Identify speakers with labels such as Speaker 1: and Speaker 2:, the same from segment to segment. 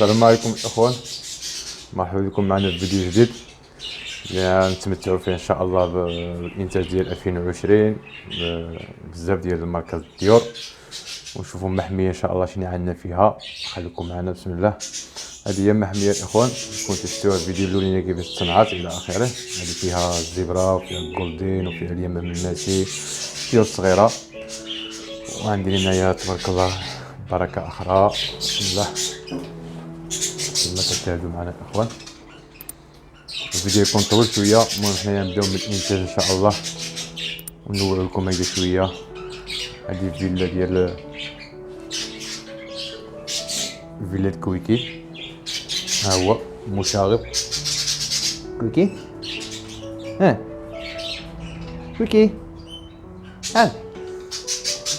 Speaker 1: السلام عليكم الاخوان، مرحبا بكم معنا في فيديو جديد اللي نتمتعوا فيه ان شاء الله بالانتاج ديال 2020 بزاف ديال الماركات الديور، ونشوفوا محميه ان شاء الله شنو عندنا فيها. خليكم معنا بسم الله. هذه هي محميه الاخوان، كنتو شفتوها الفيديو الاولاني كيفاش تصنعات الى اخره. هذه فيها الزبره وفيها الجولدين وفيها اليمام الماسي ديال صغيره، وعندي هنايا تبارك الله بركه اخرى. بسم الله كما كتشاهدوا معنا الاخوان. الفيديو يكون طويل شويه، المهم حنايا نبداو من الانتاج ان شاء الله ونوري لكم هكا شويه. هذه فيلا ديال فيلا كويكي، ها هو مشاغب كويكي. كويكي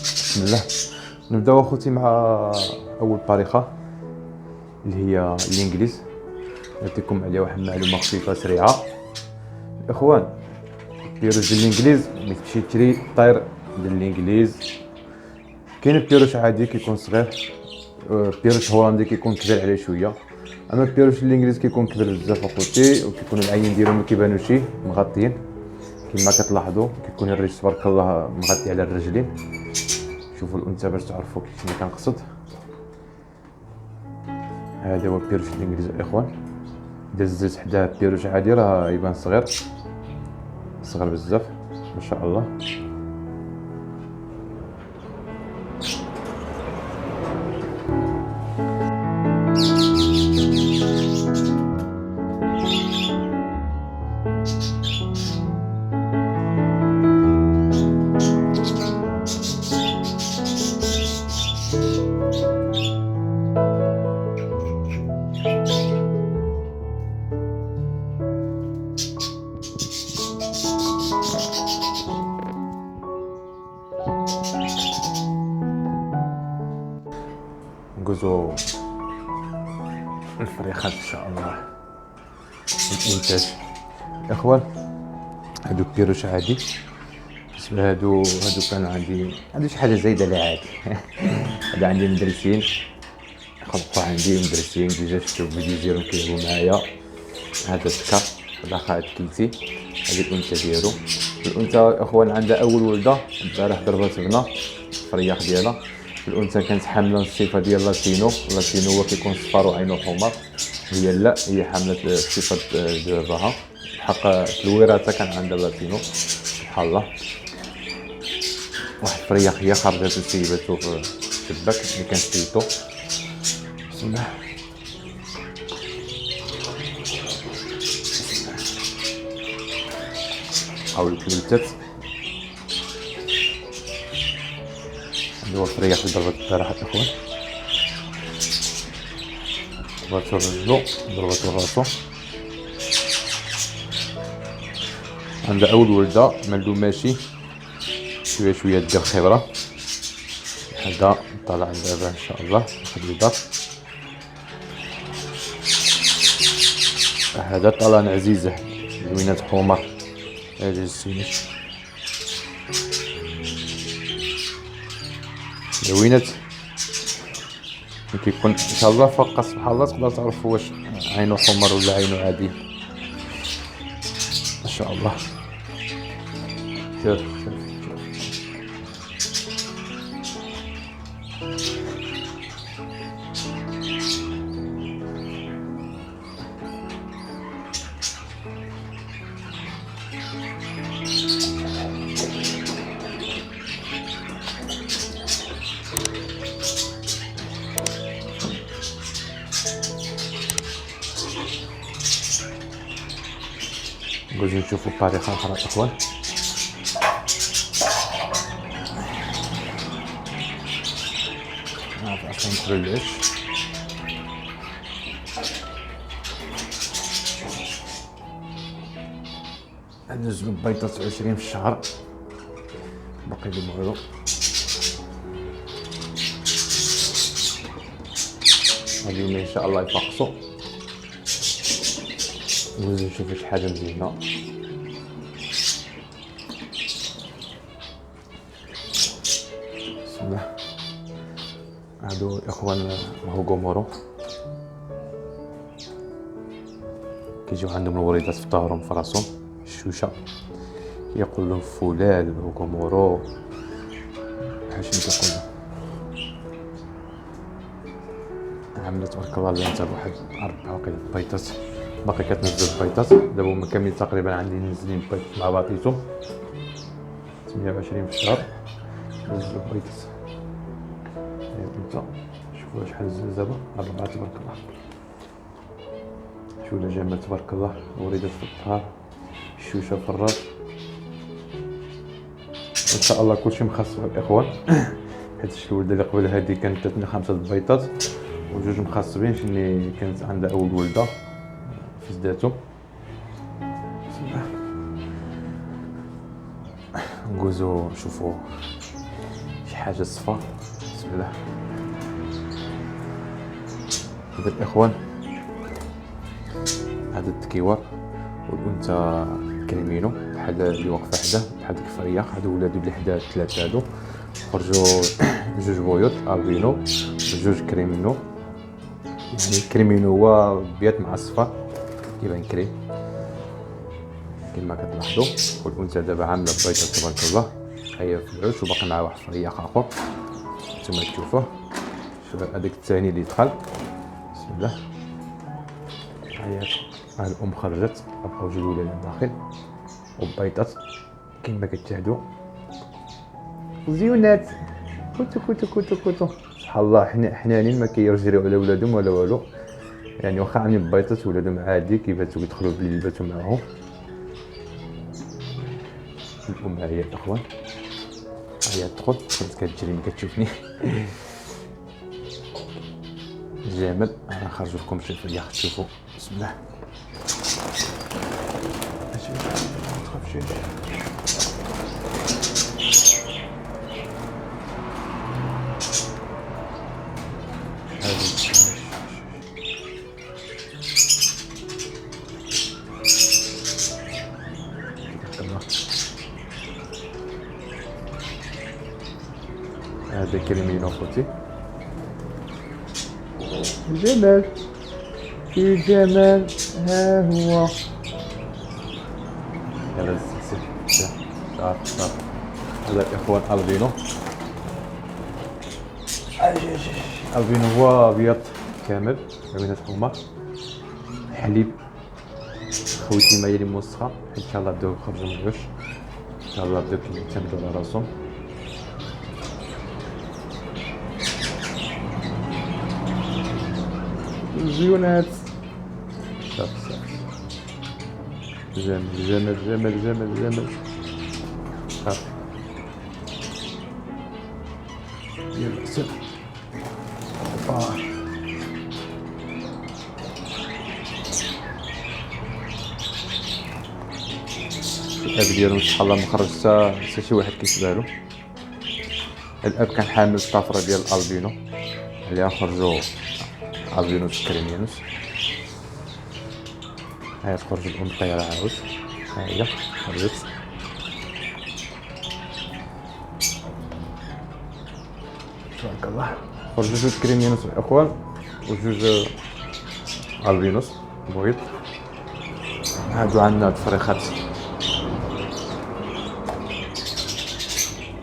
Speaker 1: بسم الله. نبداو اخوتي مع اول طريقه اللي هي الانجليز. نعطيكم عليها واحد المعلومه خفيفه سريعه اخوان. البيروش ديال الانجليز ملي تمشي تشري طير ديال الانجليز، كاين البيروش عادي كيكون صغير، البيروش هولندي كيكون كبير عليه شويه، اما البيروش الانجليز كيكون كبير بزاف اخوتي، وكيكون العين ديالهم ما كيبانوش مغطيين كما كتلاحظوا. كيكون الريش تبارك الله مغطي على الرجلين. شوفوا الانثى باش تعرفوا شنو كنقصد. هذا هو البيروش الانجليزي الاخوان. دزت حداه بيروش عادي راه يبان صغير صغير بزاف ما شاء الله. نجوزو الفريخات ان شاء الله. الانتاج اخوان، هادو بيروش عادي. بالنسبه هادو كانوا عندي شي حاجه زايده لا عادي. هذا عندي مدرسين خلقوا، عندي مدرسين ديجا شفتو الفيديو ديالهم كيلعبوا معايا. هذا الذكر، هذا خالد كلتي، هذه الانثى ديالو. الانثى اخوان عندها اول ولده البارح ضربات بنا الفرياخ ديالها. الانثى كانت حامله الصفه ديال لاتينو هو كيكون صفار وعينو حمر. هي لا، هي حامله الصفه ديال الرها بحق في الوراثه كان عندها لاتينو سبحان الله. واحد الفرياخ هي خرجت وسيباتو في الشباك اللي كان سيتو. بسم الله. حاول كلمتات. هذا هو الفرياخ اللي ضربت البارح الاخوان. ضربتو رجلو، ضربتو راسو. عندها اول ولده مالو ماشي شويه ديال الخبره. هذا طالع دابا ان شاء الله واحد الدار. هذا طالع عزيزه زوينات حمر. هذه الزوينات زوينات كيكون ان شاء الله فوق سبحان الله. تقدر تعرفوا واش عينو حمر ولا عينو عادي ما شاء الله. شوف نقولوا نشوفوا طريقه اخرى اخوان. هذا اصلا كلش ندوز من بيضة 20 في الشهر باقي لي مغلو. اليوم ان شاء الله يفقصوا. ندوز نشوف شي حاجه مزيانه. بسم الله. هادو الاخوان هوغومورو كيجيو عندهم الوريدات في ظهرهم في راسهم الشوشه، يقول لهم فلال وكومورو شنو كيقول لهم. عملت تبارك الله لها حتى واحد 4 بيضات باقي كتنزل بيضات. دابا هما كاملين تقريبا عندي نازلين بيض مع بعضيتهم 28 في الشهر نزلوا بيضات. انت شوفوا شحال نزل دابا 4 تبارك الله. شوفوا الجمال تبارك الله، وريدات في الظهر، الشوشه في الراس. ان شاء الله كلشي مخصص الاخوان حيت الولده اللي قبل هذه كانت 5 بيضات وجوج مخصبين، شني كانت عندها اول ولده فزداتهم. بسم الله نقوزو نشوفوا شي حاجه صفا. بسم الله. هذا الاخوان هذا التكيوار والانثى كريمينو بحال اللي واقفه حداه بحال ديك فريه. هادو ولادو اللي حداه 3 هادو خرجوا 2 بويض البينو و2 كريمينو. يعني كريمينو هو بيض مع الصفار كيبان كريم كما كتلاحظوا. والانثى دابا عامله بيضه تبارك الله، هي في العش وباقي معها واحد فريق اخر نتوما تشوفوه. شوف هذاك الثاني اللي دخل. بسم الله. هاي الام خرجت، بقاو 2 ولاد داخل وبيضات كما كتشاهدوا زيونات. كوتو كوتو كوتو كوتو سبحان الله. حنانين ما كيرجريو على ولادهم ولا والو، يعني واخا عاملين بيضات ولادهم عادي كيباتوا يدخلوا بالليل يباتوا معاهم. الام هي الاخوان هي تدخل كتجري ما كتشوفني. جمال. انا خرج لكم شي فريق تشوفوا. بسم الله. تخافش هذا كريمينو خوتي. جمال في جمال ها هو. يلا السلسل صار. هذا الاخوان البينو. البينو هو ابيض كامل بينات حمر حليب. خوتي ما يلي موسخه ان شاء الله بداو يخرجوا من العش ان شاء الله بداو كيعتمدوا على راسهم. زيونات صافي. جمال صافي. يلا سير. الاب ديالو سبحان الله مخرج حتى شي واحد كيسبالو. الاب كان حامل الطفره ديال الالبينو اللي خرجوا البينوس كريمينوس. هاي تخرج الام طياره عاود. هاهي خرجت. تبارك الله. خرجوا 2 كريمينوس الاخوان و2 البينوس بويض. هادو عندنا الفريخات.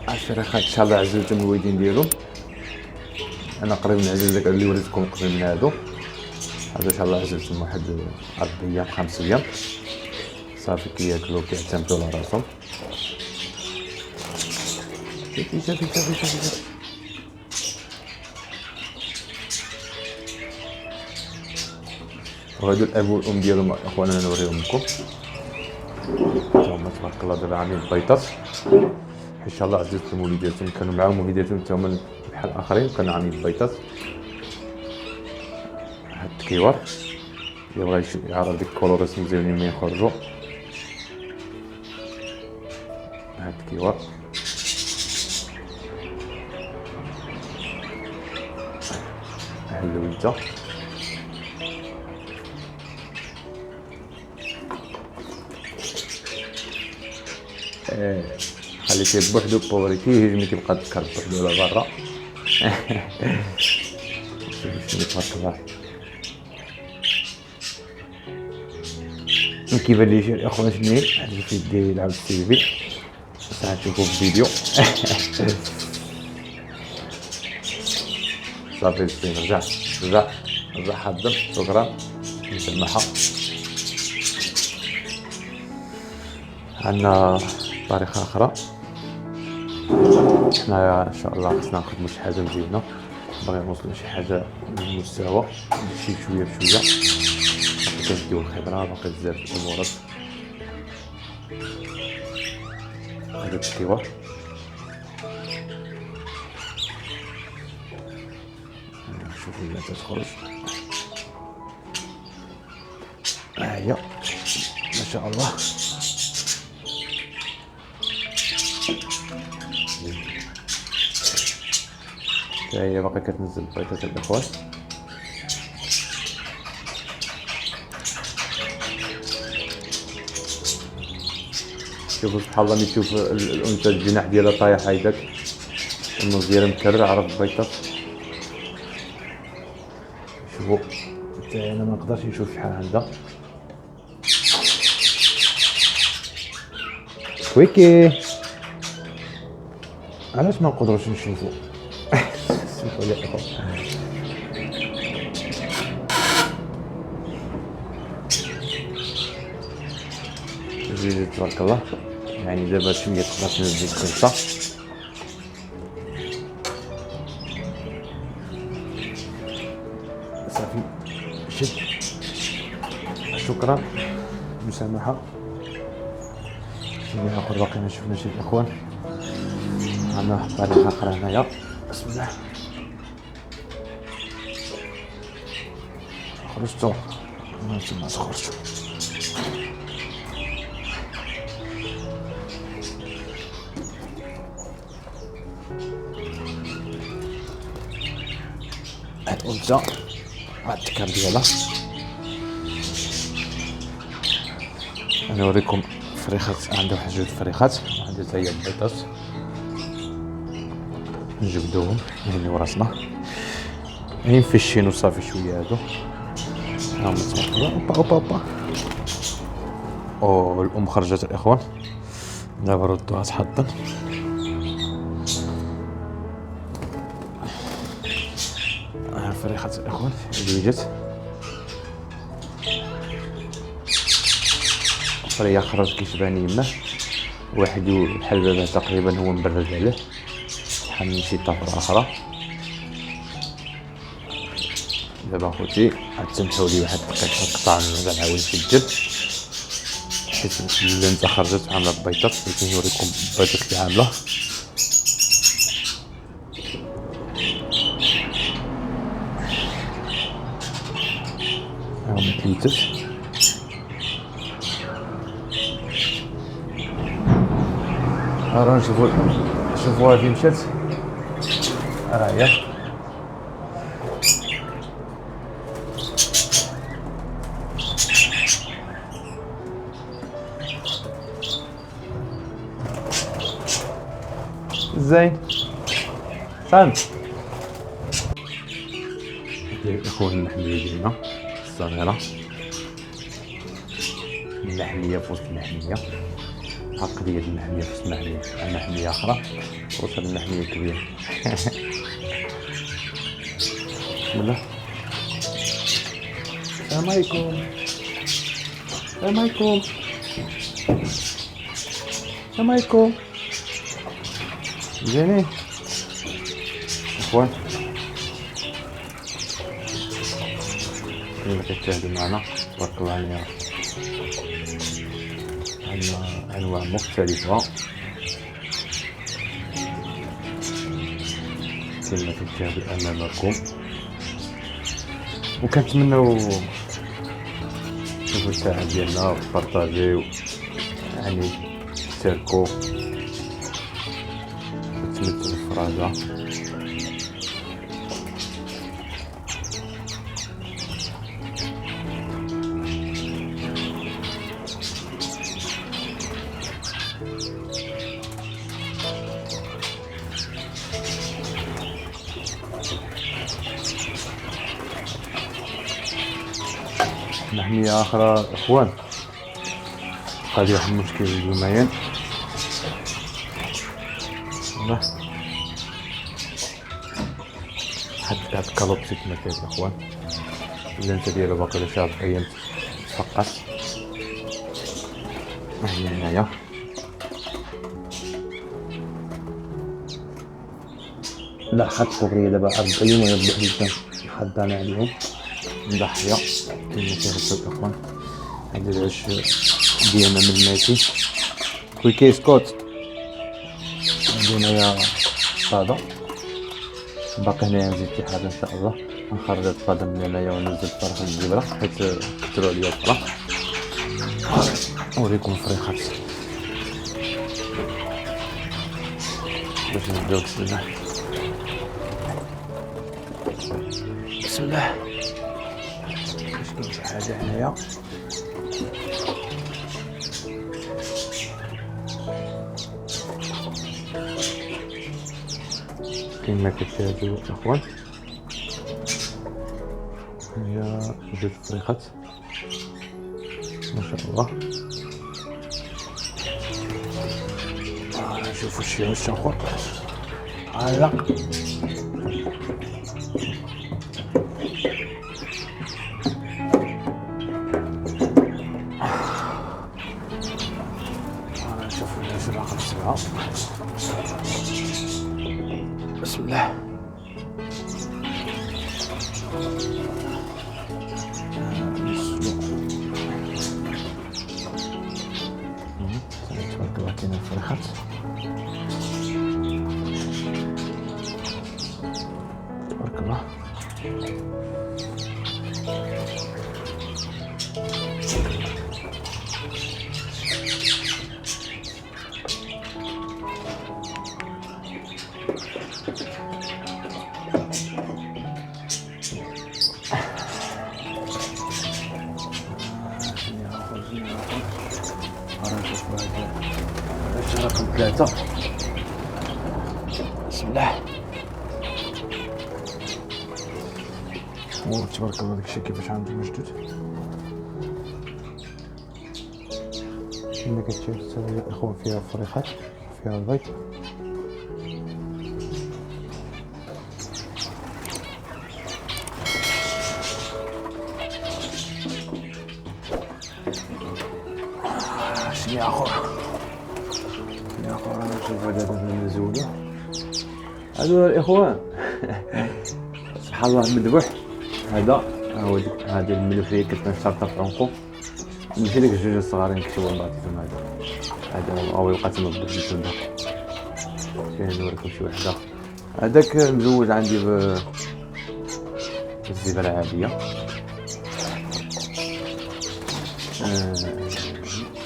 Speaker 1: الفريخات ان شاء الله عزلتهم الويدين ديالهم. انا قريب نعزل داك اللي وريتكم قبل من هادو ان شاء الله عزلتهم واحد 4 ايام 5 ايام صافي كياكلوا كيعتمدوا على راسهم. شوفي وهادو الاب والام ديالهم اخواننا نوريهم لكم. هما تبارك الله دابا عاملين بيضات ان شاء الله. عزلتهم وليداتهم كانوا معاهم وليداتهم حتى هما بحال الاخرين كانوا عاملين بيضات. هاد التكيوار يبغى يعرف ديك الكولوريس مزيانين ما يخرجوا. هاد التكيوار هاد الولده خليتيه بوحدو بوريتيه ملي كيبقى تكرب بوحدو على برا. شوفي تبارك الله. كيبان لي شي اخوان شنين عندي في يدي يلعب السيفي ساعه نشوفو في الفيديو. صافي السين رجع حضر. شكرا مسمحة. عندنا طريقة أخرى. حنايا إن شاء الله خصنا نخدمو شي حاجة مزيانة، باغي نوصلو شي حاجة من المستوى ماشي شوية بشوية. باقي كنديو الخبرة، باقي بزاف د الأمورات. هذا التيوار نشوفو هي تتخرج. ها هي ما شاء الله. هي باقي كتنزل البيضات الاخوان. شوفوا سبحان الله، ملي تشوف الانثى الجناح ديالها طايح هيداك النص ديالها مكرر عرف البيضات. شوفوا حتى انا ما نقدرش نشوف شحال عندها. كويكي علاش ما نقدروش نشوفوا؟ سمحوا لي اخو. زيد تبارك الله. يعني دابا شويه تقدر تنزل الخلطه. صافي شد. شكرا مسامحه. شنو اخر باقي ما شفنا شي الاخوان. عندنا واحد الطريقه اخرى هنايا. بسم الله. خرجتو ما تخرجوا. هاد الانثى هاد التكر ديالها. انا نوريكم فريخات. عندها واحد جوج فريخات وعندها حتى هي البيضات. نجبدوهم اللي وراسنا يعني فشينو صافي شويه هادو. ها هما تبارك الله. اوبا او الام خرجت الاخوان. دابا ردوها تحضن. ها الفريخات الاخوان اللي جات. فريا خرج كيشبهني يماه واحد بحال باباه تقريبا هو مبرد عليه بحال من شي طفره اخرى. دابا خوتي غتسمحوا لي واحد الدقيقه قطع نعاود نسجل حيت البنت خرجت عامله البيضات. ولكن نوريكم البيضات اللي عامله. ها هما كليتات. راه شوفوها فين مشات. راه هي زين فهمت. ديال الاخوان المحميه ديالنا الصغيره، المحميه في وسط المحميه. حق ديال المحميه في وسط المحميه، المحميه اخرى وسط المحميه كبيره. بسم الله. السلام عليكم. السلام عليكم. السلام عليكم. زينين اخوان اللي كتشاهدوا معنا تبارك الله عليها. عندنا انواع مختلفه كما كتشاهدوا امامكم. وكنتمنوا تشوفوا الساعه ديالنا وتبارطاجيو يعني تشاركوا وتمتعوا الفرجه. محمية أخرى إخوان هذه واحد المشكل اليومين. والله حتى هاد الكالوبسي كما كاين الاخوان اللينسه ديالو باقي له شي 4 ايام فقط. هي هنايا لا حد كوبريه دابا 4 ايام ويبدا الدم حضانه عليهم مضحيه كما كيهبطوا الاخوان. هاد العش ديالنا من الماتي كويكي سكوت. عندي هنايا صاده باقي هنايا نزيد شي حاجه ان شاء الله. نخرج هاد الصاده من هنايا وننزل الفرخ الزبره حيت كثروا عليا الفرخ. نوريكم الفريخات باش نبداو. بسم الله بسم الله. باش كاين شي حاجه هنايا كما كتشاهدوا الاخوان. هي جوج فريخات ما شاء الله. شوفوا شي واش اخر علق. شوفوا الناس باقا السبعه. بسم الله. تبارك الله كاين الفرخات. تبارك الله. رقم 3. بسم الله. تبارك الله داكشي كيفاش عندي مجدود. كما كتشوفوا السرايا الاخوان فيها فريخات فيها البيض. شنو اخر يا اخوان نشوف هذا المزولة. هادو الاخوان سبحان الله مذبوح. هذا هو هذا الملوخيه كتبان شرطه في عنقو. ماشي داك الجوج الصغارين كيشوفوا من بعض تما. هذا هو يبقى تما بالجوج هذا. كاين نوريكم شي وحده. هذاك مزوج عندي بالزبره العاديه.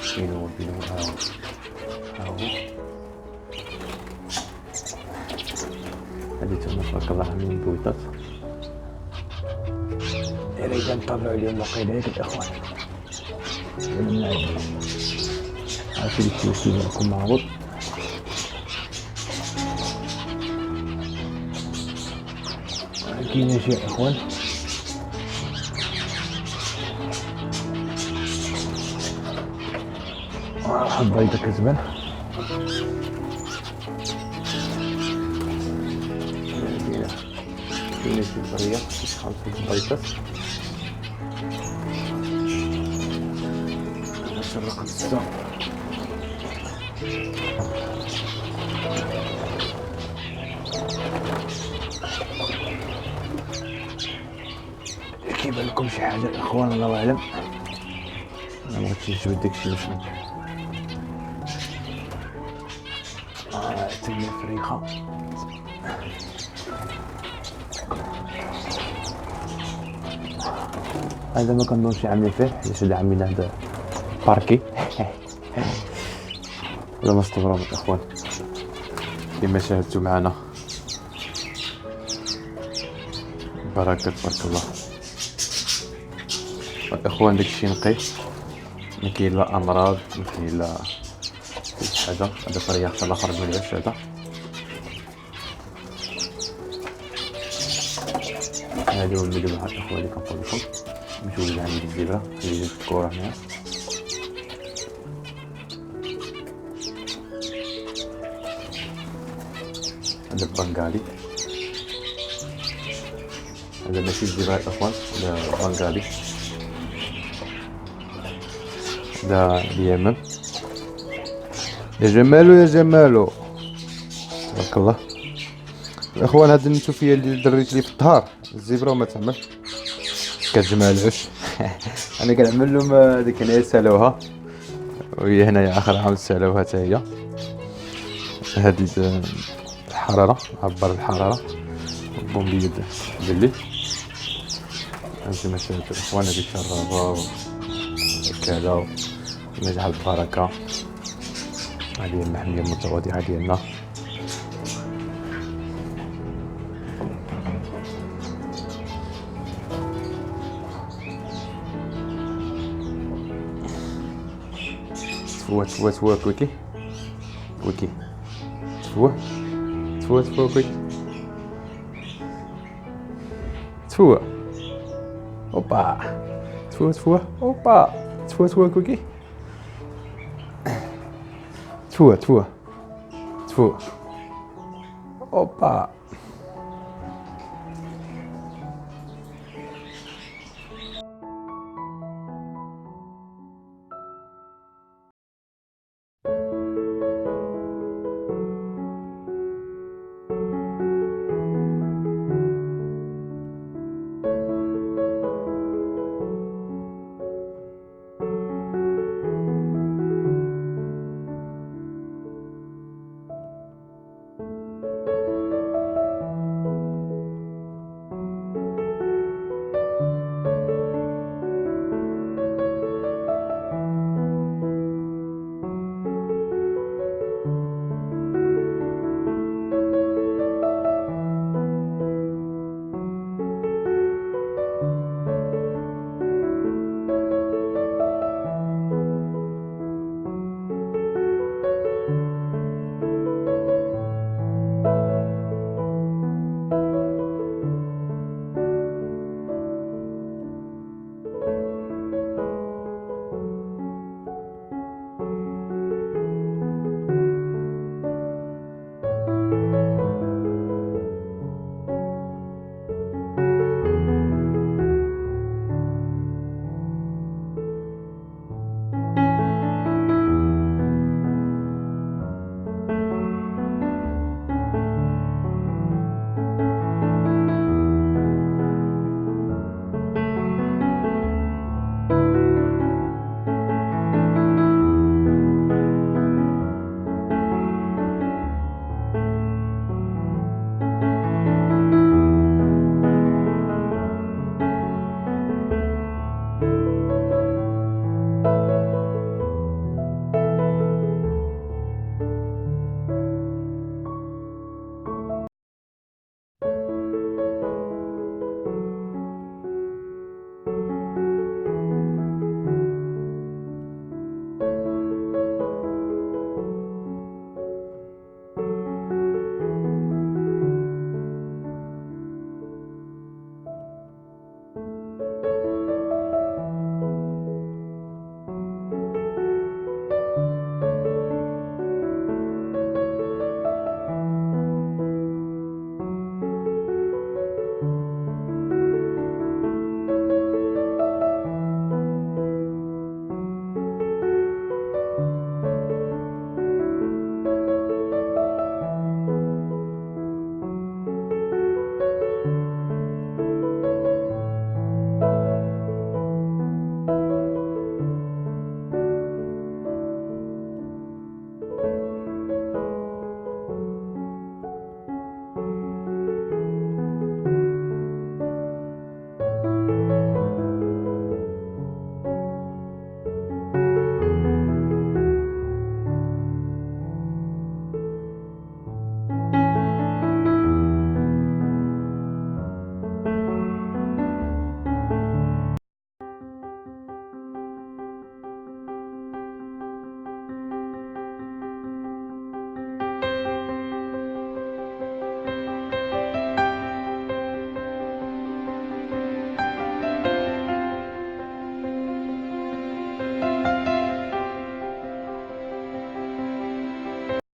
Speaker 1: فين هو ها هو هادي تما تبارك الله عاملين بويطات. إذا نطلعو اليوم واقيلا ياك الإخوان. عرفتي داكشي واش كيبان لكم معروض. كاينين شي إخوان واحد بيضة كتبان. كاينين شي برية شحال في البيضات. رقم 6. كيبان لكم شي حاجه الاخوان الله اعلم. انا مبغيتش نجبد داكشي باش تما فريخه. هذا ما كنظنش عاملين فيه حيت هذا عاملين هذا باركي. ولا ما استغرب الاخوان كما شاهدتوا معنا. بركه تبارك الله الاخوان. داكشي نقي ما كاين لا امراض ما كاين لا حاجه. هذا فريق حتى الاخر من العش. هذا هو المذبوح الاخوان اللي كنقول لكم. مجوج عندي الزبره اللي جبت الكره هنا. هذا البنغالي، هذا ماشي الزبار اخوان، هذا البنغالي، هذا اليمن. يا جمالو يا جمالو، تبارك الله. الاخوان هاد النتوفيه اللي دريت لي في الظهر الزبره وما تعمل كتجمالوش. انا كنعمل لهم هذيك هنايا سالوها، وهي هنايا اخر عاود سالوها حتى هي. هذه الحراره، عبر الحراره البومبيه بالليل. انتما شاهدوا الاخوان هذه الشرابه وكذا، نجح البركه. هذه المحميه المتواضعه ديالنا. تفوه كويكي كويكي، تفوه كويكي، تفوه اوبا، تفوه اوبا، تفوه كويكي، تفوه اوبا.